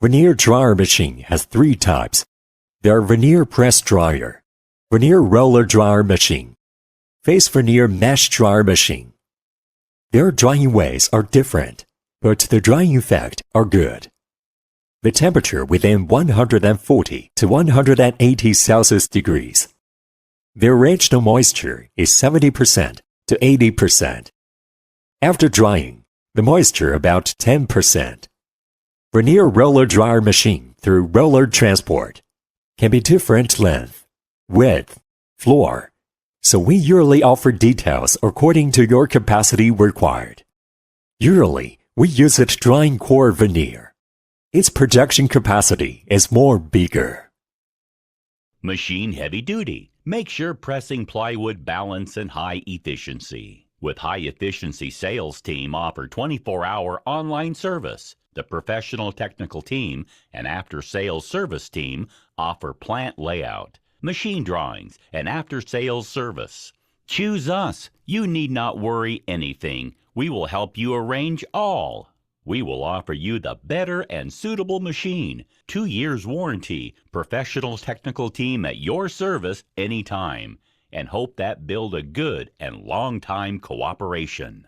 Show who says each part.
Speaker 1: Veneer dryer machine has three types. There are veneer press dryer, veneer roller dryer machine, face veneer mesh dryer machine. Their drying ways are different, but the drying effect are good. The temperature within 140 to 180 Celsius degrees. The original moisture is 70% to 80%. After drying, the moisture about 10%. Veneer roller dryer machine through roller transport can be different length, width, floor, so we usually offer details according to your capacity required. Usually, we use it drying core veneer. Its production capacity is more bigger.
Speaker 2: Machine heavy duty. Make sure pressing plywood balance and high efficiency. With high efficiency sales team offer 24-hour online service. The professional technical team and after-sales service team offer plant layout, machine drawings, and after-sales service. Choose us. You need not worry anything. We will help you arrange all. We will offer you the better and suitable machine, 2 years warranty, professional technical team at your service anytime, and hope that build a good and long-time cooperation.